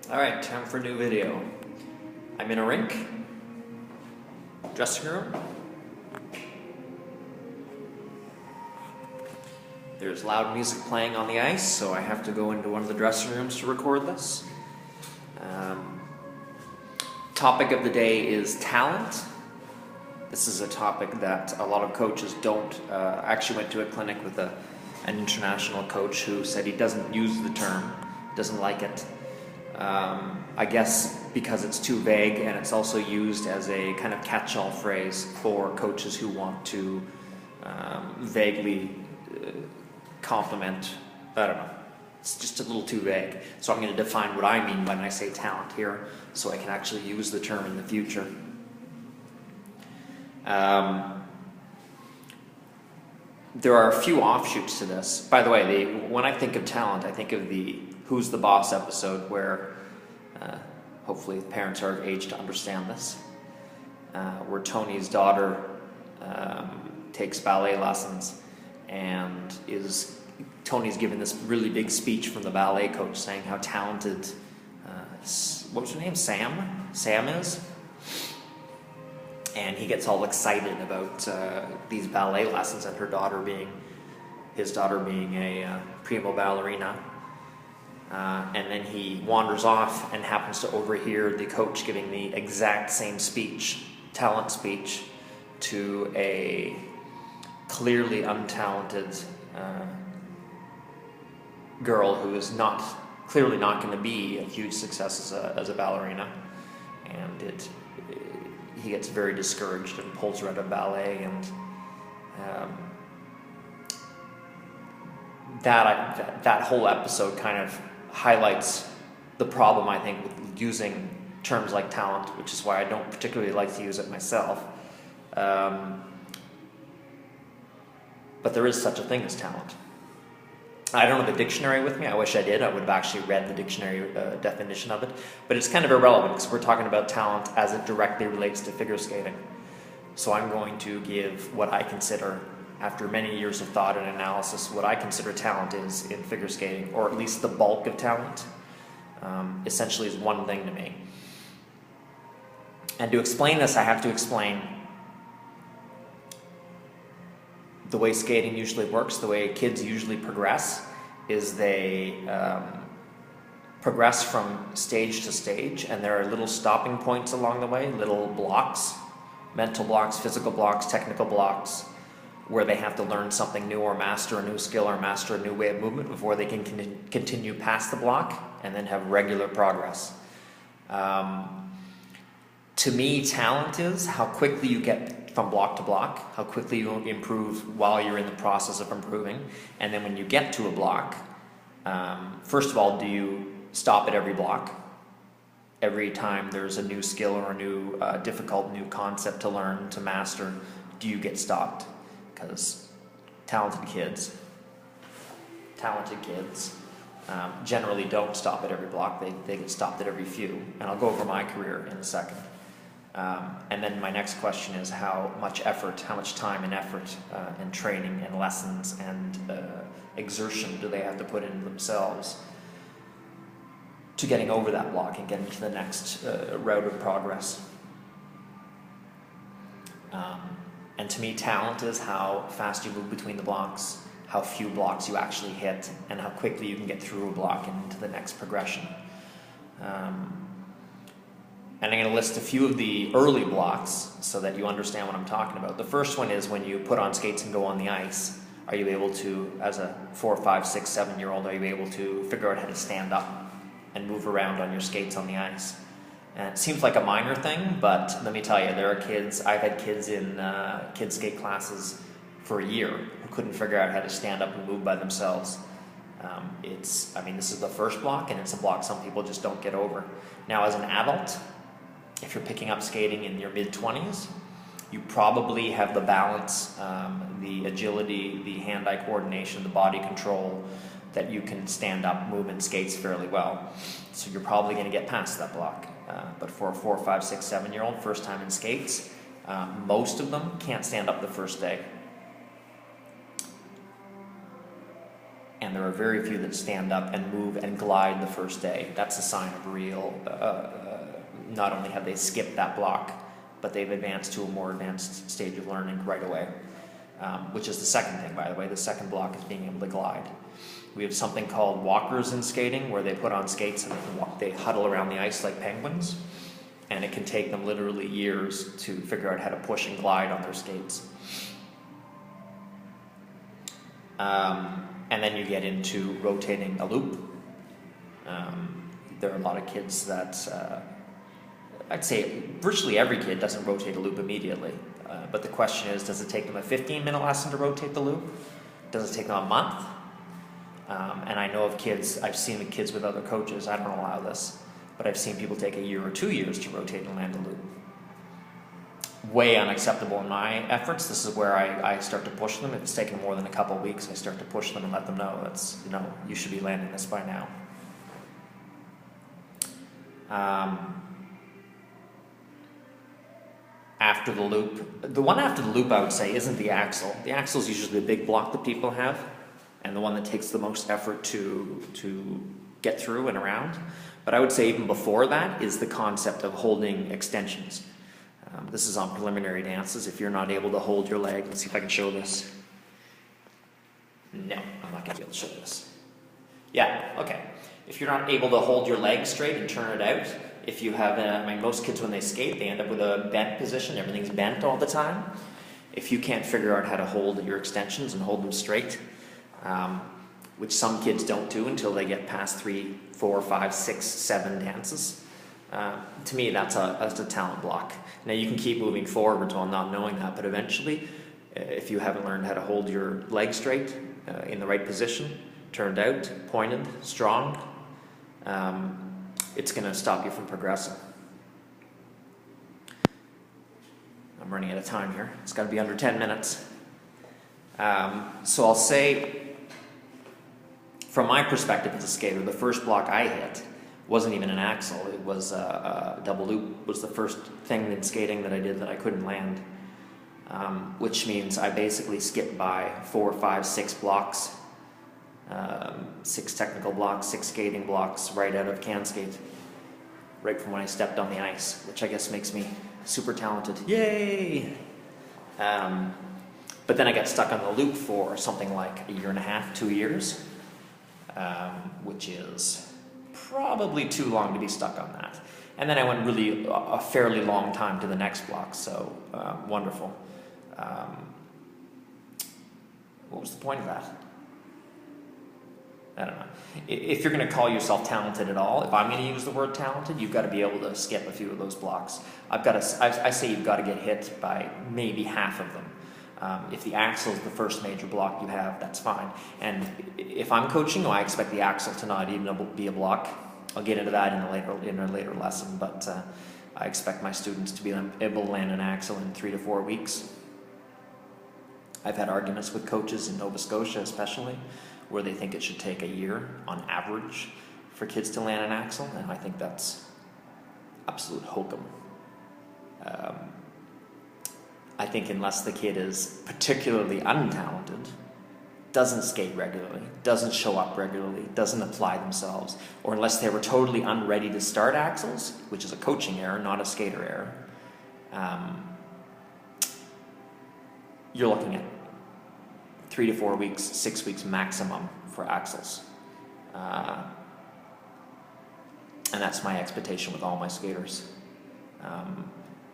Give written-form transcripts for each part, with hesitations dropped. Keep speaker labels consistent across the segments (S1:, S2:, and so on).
S1: Alright, time for a new video. I'm in a rink, dressing room. There's loud music playing on the ice, so I have to go into one of the dressing rooms to record this. Topic of the day is talent. This is a topic that a lot of coaches don't. I actually went to a clinic with an international coach who said he doesn't use the term, doesn't like it. I guess because it's too vague, and it's also used as a kind of catch-all phrase for coaches who want to vaguely compliment. I don't know. It's just a little too vague. So I'm going to define what I mean when I say talent here, so I can actually use the term in the future. There are a few offshoots to this. By the way, when I think of talent, I think of the Who's the Boss episode, where hopefully parents are of age to understand this, where Tony's daughter takes ballet lessons, and Tony's given this really big speech from the ballet coach saying how talented, what was her name, Sam is? And he gets all excited about these ballet lessons and his daughter being a primo ballerina. And then he wanders off and happens to overhear the coach giving the exact same speech, talent speech, to a clearly untalented girl who is clearly not going to be a huge success as a ballerina. And he gets very discouraged and pulls her out of ballet, and that whole episode kind of highlights the problem, I think, with using terms like talent, which is why I don't particularly like to use it myself. But there is such a thing as talent. I don't have a dictionary with me. I wish I did. I would have actually read the dictionary definition of it. But it's kind of irrelevant because we're talking about talent as it directly relates to figure skating. So I'm going to give what I consider, after many years of thought and analysis, what I consider talent is in figure skating, or at least the bulk of talent, essentially is one thing to me. And to explain this, I have to explain the way skating usually works. The way kids usually progress is they progress from stage to stage, and there are little stopping points along the way, little blocks, mental blocks, physical blocks, technical blocks, where they have to learn something new or master a new skill or master a new way of movement before they can continue past the block and then have regular progress. To me, talent is how quickly you get from block to block, how quickly you improve while you're in the process of improving, and then when you get to a block, first of all, do you stop at every block? Every time there's a new skill or a new difficult new concept to learn, to master, do you get stopped? Because talented kids generally don't stop at every block. They get stopped at every few. And I'll go over my career in a second. And then my next question is how much time and effort and training and lessons and exertion do they have to put into themselves to getting over that block and getting to the next route of progress. And to me, talent is how fast you move between the blocks, how few blocks you actually hit, and how quickly you can get through a block and into the next progression. And I'm going to list a few of the early blocks so that you understand what I'm talking about. The first one is when you put on skates and go on the ice. Are you able to, as a 4, 5, 6, 7-year-old, are you able to figure out how to stand up and move around on your skates on the ice? And it seems like a minor thing, but let me tell you, there are kids, I've had kids in kids skate classes for a year who couldn't figure out how to stand up and move by themselves. This is the first block, and it's a block some people just don't get over. Now, as an adult, if you're picking up skating in your mid-20s, you probably have the balance, the agility, the hand-eye coordination, the body control, that you can stand up, move in skates fairly well. So you're probably going to get past that block. But for a 4, 5, 6, 7-year-old, first time in skates, most of them can't stand up the first day. and there are very few that stand up and move and glide the first day. That's a sign of real, not only have they skipped that block, but they've advanced to a more advanced stage of learning right away, which is the second thing, by the way. The second block is being able to glide. We have something called walkers in skating, where they put on skates and they huddle around the ice like penguins, and it can take them literally years to figure out how to push and glide on their skates. And then you get into rotating a loop. There are a lot of kids that, I'd say virtually every kid doesn't rotate a loop immediately. But the question is, does it take them a 15-minute lesson to rotate the loop? Does it take them a month? And I know of kids, I've seen the kids with other coaches, I don't allow this, but I've seen people take a year or 2 years to rotate and land a loop. Way unacceptable in my efforts. This is where I start to push them. If it's taken more than a couple of weeks, I start to push them and let them know that's, you should be landing this by now. After the loop, the one after the loop I would say isn't the axle. The axle is usually the big block that people have, and the one that takes the most effort to get through and around. But I would say even before that is the concept of holding extensions. This is on preliminary dances. If you're not able to hold your leg, let's see if I can show this. No, I'm not going to be able to show this. Yeah, okay. If you're not able to hold your leg straight and turn it out, if you have, most kids when they skate, they end up with a bent position. Everything's bent all the time. If you can't figure out how to hold your extensions and hold them straight, which some kids don't do until they get past 3, 4, 5, 6, 7 dances, to me that's a talent block. Now you can keep moving forward while not knowing that, but eventually, if you haven't learned how to hold your leg straight in the right position, turned out, pointed, strong, it's going to stop you from progressing. I'm running out of time here. It's got to be under 10 minutes. So I'll say, from my perspective as a skater, the first block I hit wasn't even an axle. It was a double loop. It was the first thing in skating that I did that I couldn't land, which means I basically skipped by 4, 5, 6 blocks, 6 technical blocks, 6 skating blocks right out of can skate, right from when I stepped on the ice, which I guess makes me super talented. Yay! But then I got stuck on the loop for something like 1.5 years, 2 years, which is probably too long to be stuck on that. And then I went really a fairly long time to the next block, so wonderful. What was the point of that? I don't know. If you're going to call yourself talented at all, if I'm going to use the word talented, you've got to be able to skip a few of those blocks. I say you've got to get hit by maybe half of them. If the axle is the first major block you have, that's fine. And if I'm coaching, I expect the axle to not even be a block. I'll get into that in a later lesson, but I expect my students to be able to land an axle in 3 to 4 weeks. I've had arguments with coaches in Nova Scotia especially, where they think it should take a year on average for kids to land an axle, and I think that's absolute hokum. I think unless the kid is particularly untalented, doesn't skate regularly, doesn't show up regularly, doesn't apply themselves, or unless they were totally unready to start axles, which is a coaching error, not a skater error, you're looking at 3 to 4 weeks, 6 weeks maximum for axles. And that's my expectation with all my skaters.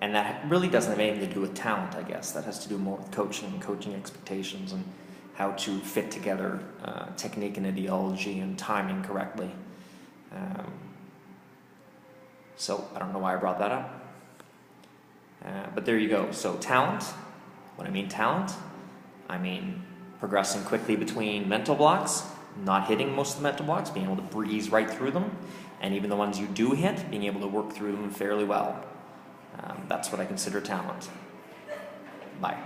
S1: And that really doesn't have anything to do with talent, I guess. That has to do more with coaching and coaching expectations and how to fit together technique and ideology and timing correctly. So I don't know why I brought that up. But there you go. So talent, when I mean talent, I mean progressing quickly between mental blocks, not hitting most of the mental blocks, being able to breeze right through them, and even the ones you do hit, being able to work through them fairly well. That's what I consider talent. Bye.